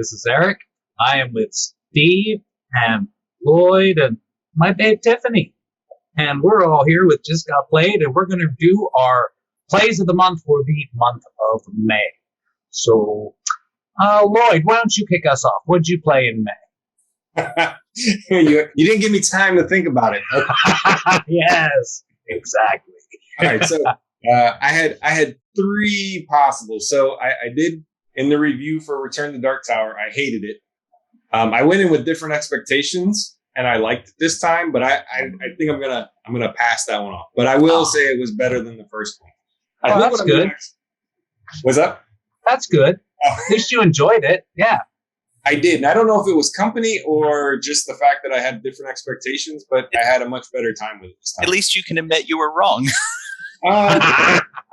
This is Eric. I am with Steve and Lloyd and my babe Tiffany. And we're all here with Just Got Played, and we're going to do our plays of the month for the month of May. So, Lloyd, why don't you kick us off? What did you play in May? You didn't give me time to think about it. Yes, exactly. All right, so I had three possible. So I did in the review for Return to Dark Tower. I hated it. I went in with different expectations, and I liked it this time. But I think I'm gonna pass that one off. But I will say it was better than the first one. I think that's good. What's up? That's good. At least you enjoyed it. Yeah. I did. And I don't know if it was company or just the fact that I had different expectations, but I had a much better time with it this time. At least you can admit you were wrong.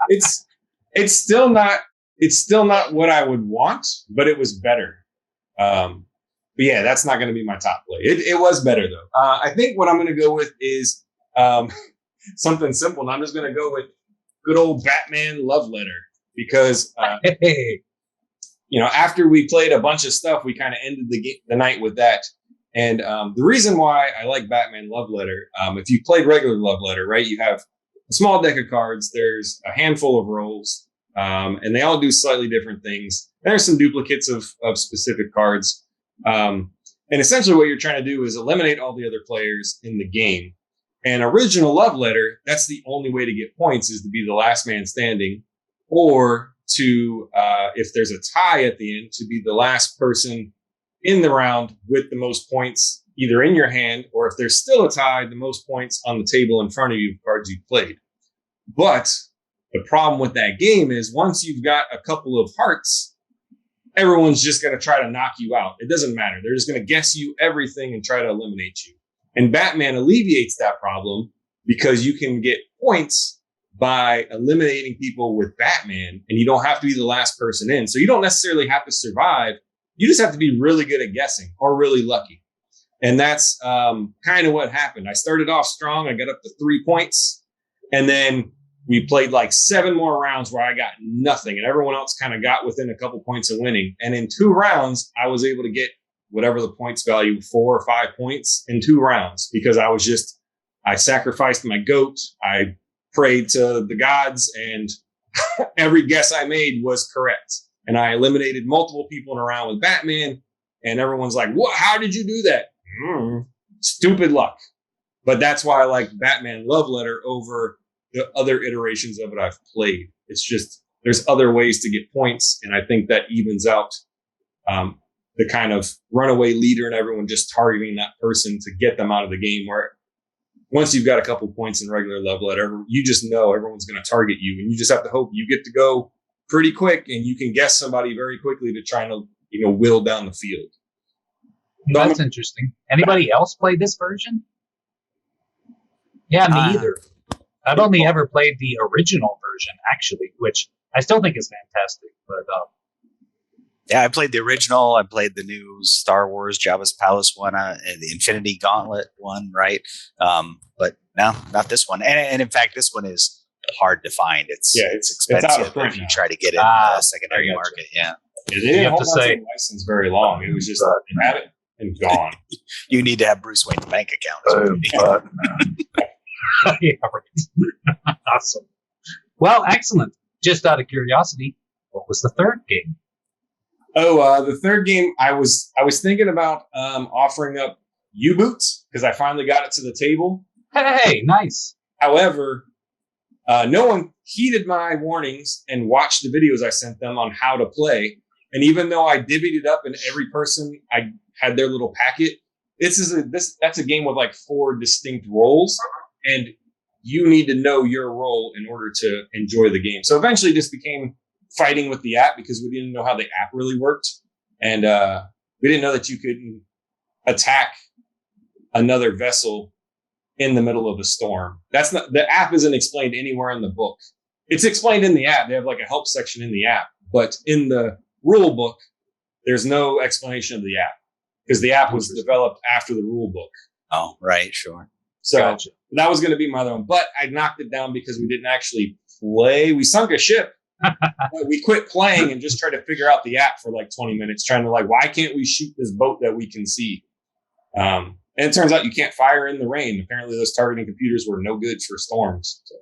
It's still not what I would want, but it was better. But yeah, that's not going to be my top play. It was better though. I think what I'm going to go with is something simple. And I'm just going to go with good old Batman Love Letter because after we played a bunch of stuff, we kind of ended the night with that. And the reason why I like Batman Love Letter, if you played regular Love Letter, right, you have a small deck of cards. There's a handful of rolls, and they all do slightly different things. There's some duplicates of specific cards. And essentially what you're trying to do is eliminate all the other players in the game. And original Love Letter, that's the only way to get points is to be the last man standing, or to, if there's a tie at the end, to be the last person in the round with the most points either in your hand, or if there's still a tie, the most points on the table in front of you of cards you played. But the problem with that game is once you've got a couple of hearts, everyone's just going to try to knock you out. It doesn't matter. They're just going to guess you everything and try to eliminate you. And Batman alleviates that problem because you can get points by eliminating people with Batman, and you don't have to be the last person in. So you don't necessarily have to survive. You just have to be really good at guessing or really lucky. And that's kind of what happened. I started off strong. I got up to 3 points, and then we played like 7 more rounds where I got nothing, and everyone else kind of got within a couple points of winning. And in 2 rounds, I was able to get whatever the points value, 4 or 5 points in 2 rounds because I sacrificed my goat. I prayed to the gods, and every guess I made was correct. And I eliminated multiple people in a round with Batman, and everyone's like, "What? How did you do that?" Stupid luck. But that's why I like Batman Love Letter over the other iterations of it I've played. It's just, there's other ways to get points, and I think that evens out the kind of runaway leader and everyone just targeting that person to get them out of the game, where once you've got a couple points in regular Love Letter, you just know everyone's going to target you, and you just have to hope you get to go pretty quick and you can guess somebody very quickly to try to, whittle down the field. That's interesting. Anybody else play this version? Yeah, me either. I've only ever played the original version, actually, which I still think is fantastic. But yeah, I played the original. I played the new Star Wars Jabba's Palace one, and the Infinity Gauntlet one, right? But no, not this one. And in fact, this one is hard to find. It's expensive if you try to get it in the secondary market. Yeah. They didn't hold on to the license very long. It was just have it and gone. You need to have Bruce Wayne's bank account. Yeah, right. Awesome. Well, excellent. Just out of curiosity, what was the third game? The third game, I was thinking about offering up U-Boots because I finally got it to the table. Hey, nice. However, no one heeded my warnings and watched the videos I sent them on how to play. And even though I divvied it up and every person I had their little packet, that's a game with like 4 distinct roles, and you need to know your role in order to enjoy the game. So eventually this became fighting with the app because we didn't know how the app really worked. And we didn't know that you could attack another vessel in the middle of a storm. The app isn't explained anywhere in the book. It's explained in the app. They have like a help section in the app, but in the rule book, there's no explanation of the app because the app was developed after the rule book. Oh, right. Sure. So that was going to be my other one, but I knocked it down because we didn't actually play. We sunk a ship But we quit playing and just tried to figure out the app for like 20 minutes, trying to like, why can't we shoot this boat that we can see? And it turns out you can't fire in the rain. Apparently those targeting computers were no good for storms. So.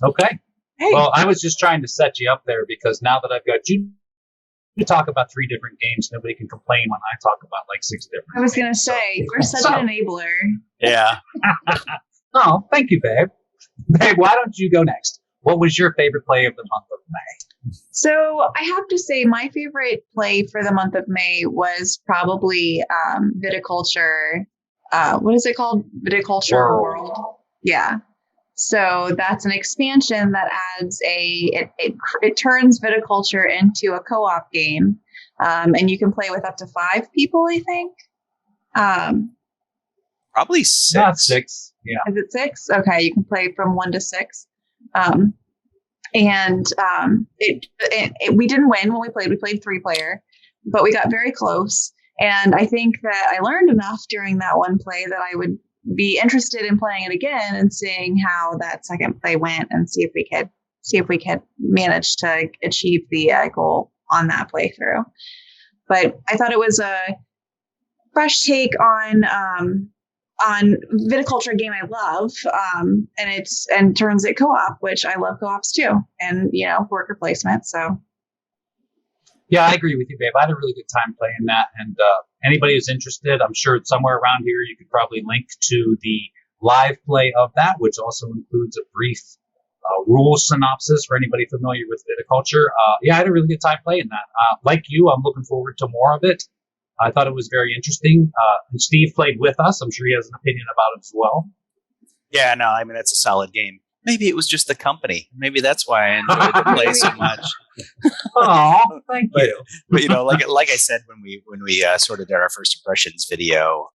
Okay. Hey. Well, I was just trying to set you up there because now that I've got you to talk about 3 different games, nobody can complain when I talk about like 6 different. I was going to games, so. say, you're such an enabler. Yeah. Oh, thank you, babe. Babe, why don't you go next? What was your favorite play of the month of May? So I have to say my favorite play for the month of May was probably Viticulture. What is it called? Viticulture World. Yeah. So that's an expansion that adds it turns viticulture into a co-op game. And you can play with up to 5 people, I think. Probably 6. Not 6. Yeah. Is it 6? Okay. You can play from 1 to 6. We didn't win when we played. We played 3-player, but we got very close. And I think that I learned enough during that one play that I would be interested in playing it again and seeing how that second play went and see if we could manage to achieve the goal on that playthrough. But I thought it was a fresh take on viticulture game I love, and turns it co-op, which I love co-ops too, and worker placement. So Yeah, I agree with you, babe. I had a really good time playing that, and anybody who's interested, I'm sure somewhere around here you could probably link to the live play of that, which also includes a brief rule synopsis for anybody familiar with viticulture. Yeah, I had a really good time playing that. Like you, I'm looking forward to more of it. I thought it was very interesting. And Steve played with us. I'm sure he has an opinion about it as well. Yeah, no, I mean, that's a solid game. Maybe it was just the company. Maybe that's why I enjoyed the play so much. Oh, thank you. But like I said when we sort of did our first impressions video,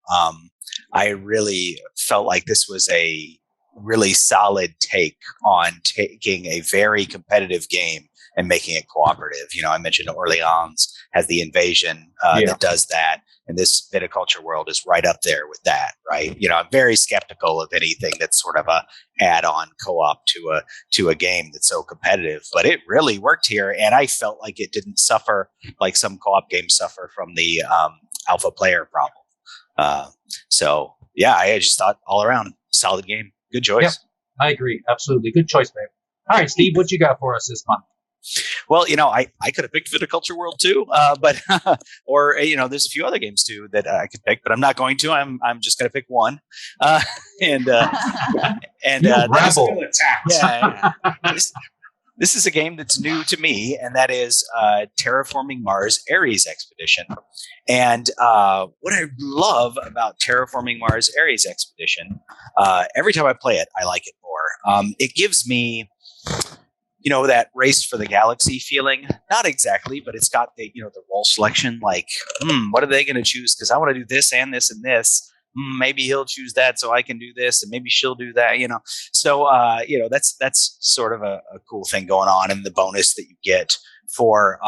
I really felt like this was a really solid take on taking a very competitive game and making it cooperative. I mentioned Orleans has the invasion that does that. And this Viticulture World is right up there with that, right? I'm very skeptical of anything that's sort of a add-on co-op to a game that's so competitive. But it really worked here, and I felt like it didn't suffer like some co-op games suffer from the alpha player problem. So yeah, I just thought all around solid game, good choice. Yep, I agree, absolutely, good choice, babe. All right, Steve, what you got for us this month? Well, I could have picked Viticulture World too, but or there's a few other games too that I could pick, but I'm not going to. I'm just going to pick one, and rebel. Yeah. This is a game that's new to me, and that is Terraforming Mars Ares Expedition. And what I love about Terraforming Mars Ares Expedition, every time I play it, I like it more. It gives me that race for the galaxy feeling. Not exactly, but it's got the role selection. Like, what are they going to choose? Because I want to do this and this and this. Maybe he'll choose that, so I can do this, and maybe she'll do that. So that's sort of a cool thing going on, and the bonus that you get for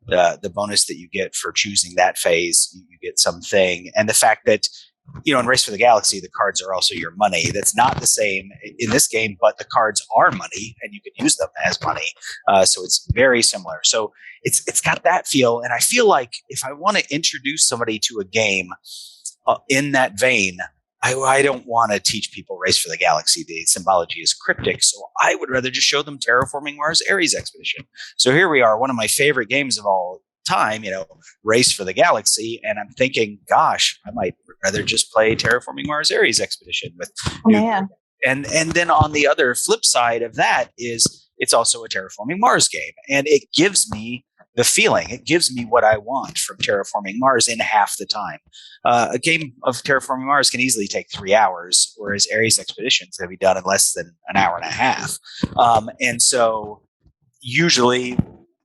the bonus that you get for choosing that phase, you get something, and the fact that. In Race for the Galaxy, the cards are also your money. That's not the same in this game, but the cards are money, and you can use them as money. So it's very similar. So it's got that feel, and I feel like if I want to introduce somebody to a game in that vein, I don't want to teach people Race for the Galaxy. The symbology is cryptic, so I would rather just show them Terraforming Mars Ares Expedition. So here we are, one of my favorite games of all time, Race for the Galaxy, and I'm thinking, gosh, I might rather just play Terraforming Mars Ares Expedition with and then on the other flip side of that is it's also a Terraforming Mars game, and it gives me the feeling, it gives me what I want from Terraforming Mars in half the time. A game of Terraforming Mars can easily take 3 hours, whereas Ares Expedition is going to be done in less than an hour and a half. And so usually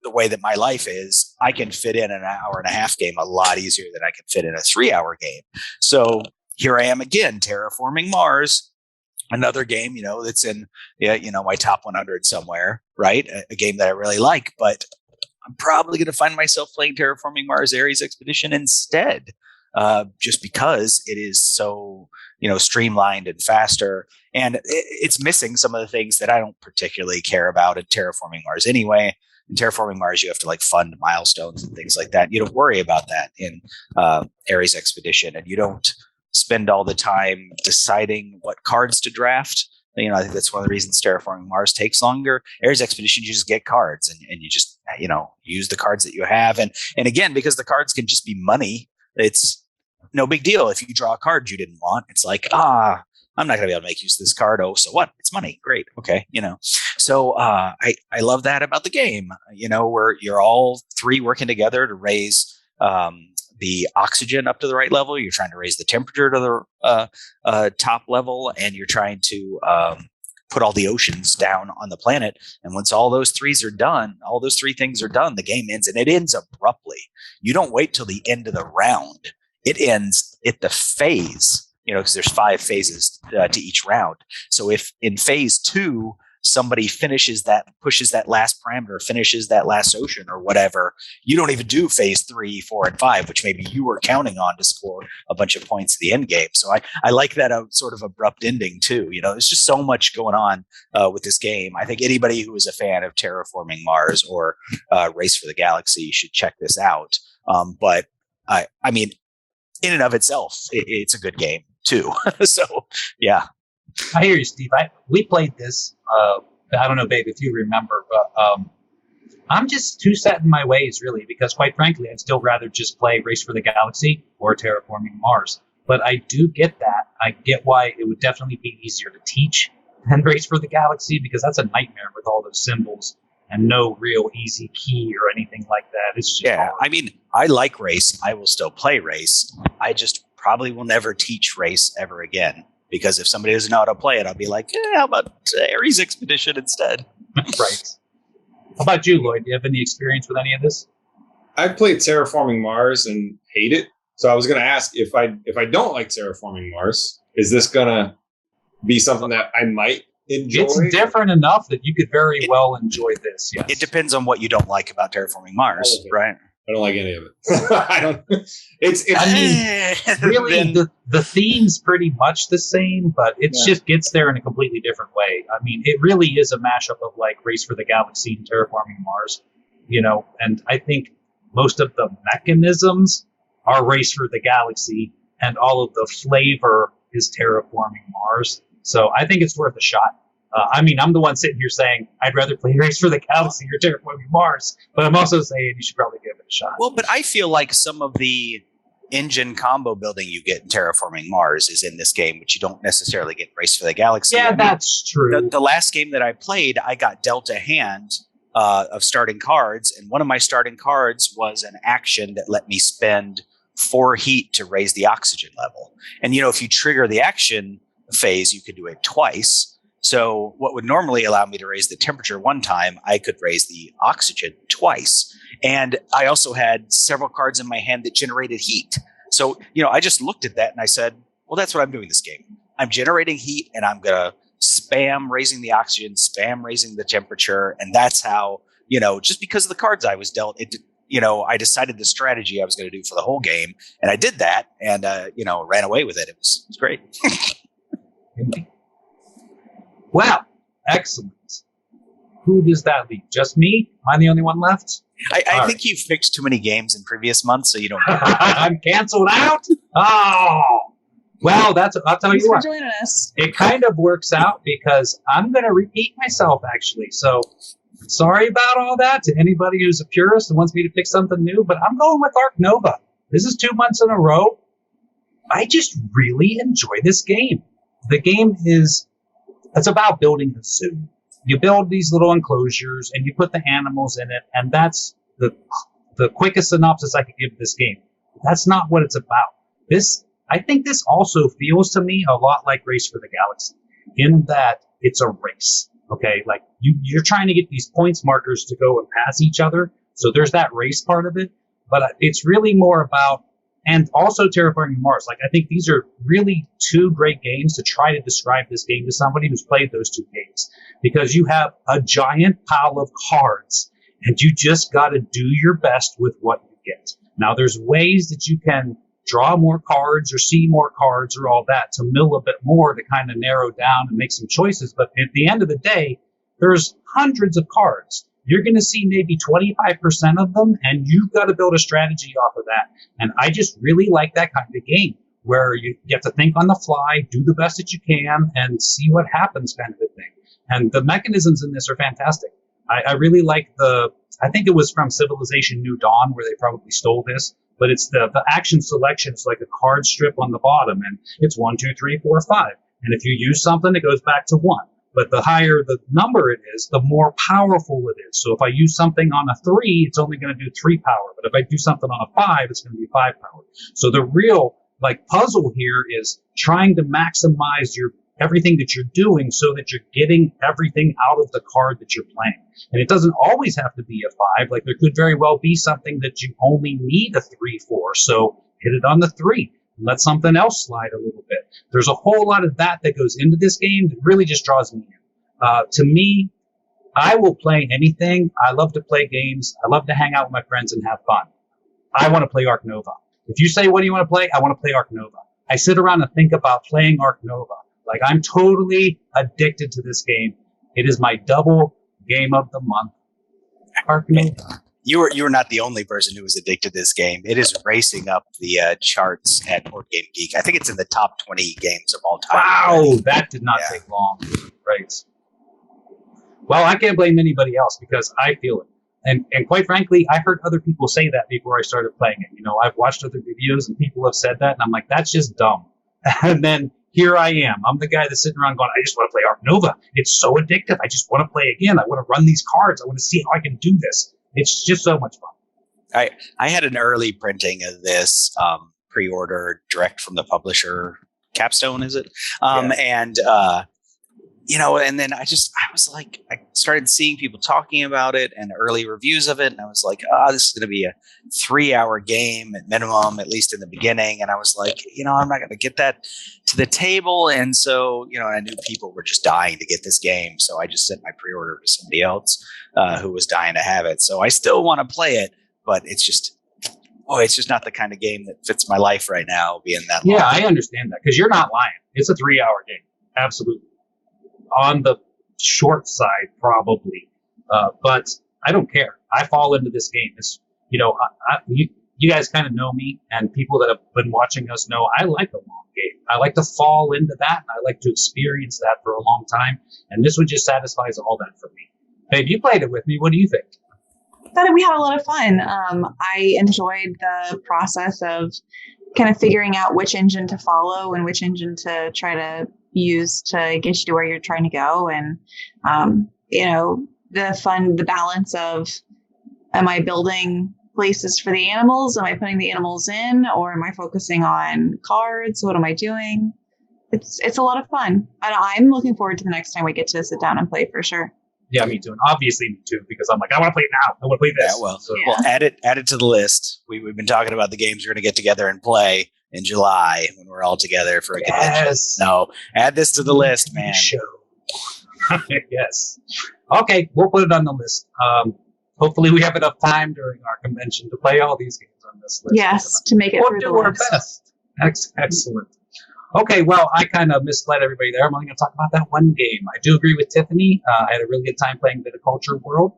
the way that my life is, I can fit in an hour and a half game a lot easier than I can fit in a 3-hour game. So here I am again, Terraforming Mars, another game, that's in, my top 100 somewhere, right? A game that I really like, but I'm probably going to find myself playing Terraforming Mars Ares Expedition instead. just because it is so, streamlined and faster. And it's missing some of the things that I don't particularly care about in Terraforming Mars anyway. In Terraforming Mars, you have to like fund milestones and things like that. You don't worry about that in Ares Expedition, and you don't spend all the time deciding what cards to draft. I think that's one of the reasons Terraforming Mars takes longer. Ares Expedition, you just get cards and you just, use the cards that you have. And again, because the cards can just be money, it's no big deal. If you draw a card you didn't want, it's like, I'm not going to be able to make use of this card. Oh, so what? It's money. Great. Okay. So I love that about the game, where you're all three working together to raise the oxygen up to the right level. You're trying to raise the temperature to the top level, and you're trying to put all the oceans down on the planet. And once all those three things are done, the game ends, and it ends abruptly. You don't wait till the end of the round. It ends at the phase, because there's 5 phases to each round. So if in phase 2, somebody pushes that last parameter, finishes that last ocean or whatever, you don't even do phase 3, 4, and 5, which maybe you were counting on to score a bunch of points at the end game. So I like that sort of abrupt ending too. There's just so much going on with this game. I think anybody who is a fan of Terraforming Mars or Race for the Galaxy should check this out. But I mean, in and of itself, it's a good game too. So yeah. I hear you, Steve. We played this. I don't know, babe, if you remember, but I'm just too set in my ways, really, because quite frankly, I'd still rather just play Race for the Galaxy or Terraforming Mars. But I do get that. I get why it would definitely be easier to teach than Race for the Galaxy, because that's a nightmare with all those symbols and no real easy key or anything like that. It's just hard. I mean, I like Race. I will still play Race. I just probably will never teach Race ever again. Because if somebody doesn't know how to play it, I'll be like, how about Ares Expedition instead? Right. How about you, Lloyd? Do you have any experience with any of this? I played Terraforming Mars and hate it. So I was going to ask, if I don't like Terraforming Mars, is this going to be something that I might enjoy? It's different enough that you could very well enjoy this, yes. It depends on what you don't like about Terraforming Mars, right? I don't like any of it. I don't. Really, the theme's pretty much the same, but it just gets there in a completely different way. I mean, it really is a mashup of like Race for the Galaxy and Terraforming Mars, and I think most of the mechanisms are Race for the Galaxy, and all of the flavor is Terraforming Mars. So I think it's worth a shot. I'm the one sitting here saying I'd rather play Race for the Galaxy or Terraforming Mars, but I'm also saying you should probably give it a shot. Well, but I feel like some of the engine combo building you get in Terraforming Mars is in this game, which you don't necessarily get in Race for the Galaxy. Yeah, that's true. The last game that I played, I got dealt a hand of starting cards, and one of my starting cards was an action that let me spend 4 heat to raise the oxygen level. And, if you trigger the action phase, you could do it twice. So what would normally allow me to raise the temperature one time, I could raise the oxygen twice. And I also had several cards in my hand that generated heat. So, I just looked at that and I said, well, that's what I'm doing this game. I'm generating heat and I'm going to spam raising the oxygen, spam raising the temperature. And that's how, just because of the cards I was dealt, I decided the strategy I was going to do for the whole game. And I did that and, ran away with it. It was great. Well, excellent. Who does that leave? Just me? Am I the only one left? I think you've picked too many games in previous months, so you don't. I'm canceled out? Oh! Well, I'll tell you what. It kind of works out because I'm going to repeat myself, actually. So, sorry about all that to anybody who's a purist and wants me to pick something new, but I'm going with Ark Nova. This is 2 months in a row. I just really enjoy this game. The game it's about building a zoo. You build these little enclosures and you put the animals in it, and that's the quickest synopsis I could give this game. That's not what it's about. I think this also feels to me a lot like Race for the Galaxy, in that it's a race. Okay, like you're trying to get these points markers to go and pass each other. So there's that race part of it, but it's really more about. And also Terraforming Mars. Like, I think these are really 2 great games to try to describe this game to somebody who's played those 2 games. Because you have a giant pile of cards, and you just got to do your best with what you get. Now, there's ways that you can draw more cards or see more cards or all that to mill a bit more to kind of narrow down and make some choices. But at the end of the day, there's hundreds of cards. You're going to see maybe 25% of them, and you've got to build a strategy off of that. And I just really like that kind of game where you get to think on the fly, do the best that you can, and see what happens kind of a thing. And the mechanisms in this are fantastic. I really like I think it was from Civilization New Dawn where they probably stole this, but it's the action selection. It's like a card strip on the bottom, and it's 1, 2, 3, 4, 5. And if you use something, it goes back to 1. But the higher the number it is, the more powerful it is. So if I use something on a 3, it's only going to do 3 power. But if I do something on a 5, it's going to be 5 power. So the real puzzle here is trying to maximize everything that you're doing so that you're getting everything out of the card that you're playing. And it doesn't always have to be a 5. Like there could very well be something that you only need a 3 for. So hit it on the 3. Let something else slide a little bit. There's a whole lot of that goes into this game that really just draws me in. To me, I will play anything. I love to play games. I love to hang out with my friends and have fun. I want to play Ark Nova. If you say, what do you want to play? I want to play Ark Nova. I sit around and think about playing Ark Nova. Like I'm totally addicted to this game. It is my double game of the month. Ark Nova. You were not the only person who was addicted to this game. It is racing up the charts at Board Game Geek. I think it's in the top 20 games of all time. Wow, that did not take long. Right. Well, I can't blame anybody else because I feel it. And quite frankly, I heard other people say that before I started playing it. You know, I've watched other videos and people have said that, and I'm like, that's just dumb. And then here I am. I'm the guy that's sitting around going, I just want to play Ark Nova. It's so addictive. I just want to play again. I want to run these cards. I want to see how I can do this. It's just so much fun. I had an early printing of this pre-order direct from the publisher. Capstone, is it? And and then I was like, I started seeing people talking about it and early reviews of it, and I was like, this is going to be a 3-hour game at minimum, at least in the beginning. And I was like, I'm not going to get that to the table. And so, I knew people were just dying to get this game, so I just sent my pre-order to somebody else who was dying to have it. So I still want to play it, but it's just not the kind of game that fits my life right now, being that long. Yeah, I understand that because you're not lying. It's a 3-hour game, absolutely. On the short side, probably, but I don't care. I fall into this game. It's, you guys kind of know me, and people that have been watching us know I like a long game. I like to fall into that, and I like to experience that for a long time. And this one just satisfies all that for me. Babe, you played it with me. What do you think? I thought we had a lot of fun. I enjoyed the process of kind of figuring out which engine to follow and which engine to try to use to get you to where you're trying to go. And, the balance of, am I building places for the animals? Am I putting the animals in, or am I focusing on cards? What am I doing? It's a lot of fun. And I'm looking forward to the next time we get to sit down and play for sure. Yeah, me too. And obviously me too, because I'm like, I want to play it now. I want to play this. Yeah, well, add it to the list. We've been talking about the games we're going to get together and play in July when we're all together for a convention. No, add this to the list, man. Show. Yes. Okay, we'll put it on the list. Hopefully we have enough time during our convention to play all these games on this list. Yes, to make it we'll through do the our list. best. Excellent. Okay, well, I kind of misled everybody there. I'm only going to talk about that one game. I do agree with Tiffany. I had a really good time playing Viticulture World,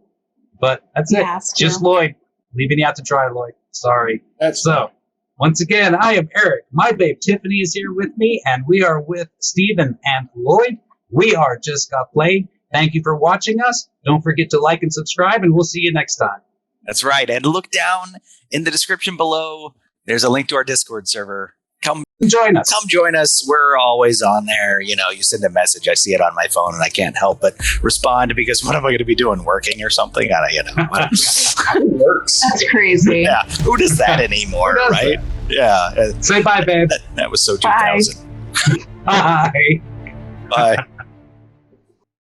but that's it. Just Lloyd. Leaving you out to dry, Lloyd. Sorry. So, once again, I am Eric. My babe Tiffany is here with me, and we are with Stephen and Lloyd. We are Just Got Played. Thank you for watching us. Don't forget to like and subscribe, and we'll see you next time. That's right. And look down in the description below. There's a link to our Discord server. Come join us. Come join us. We're always on there. You send a message. I see it on my phone, and I can't help but respond because what am I going to be doing? Working or something? It works. That's crazy. Yeah. Who does that anymore, right? That? Yeah. Say bye, babe. That was so 2000. Bye. Bye.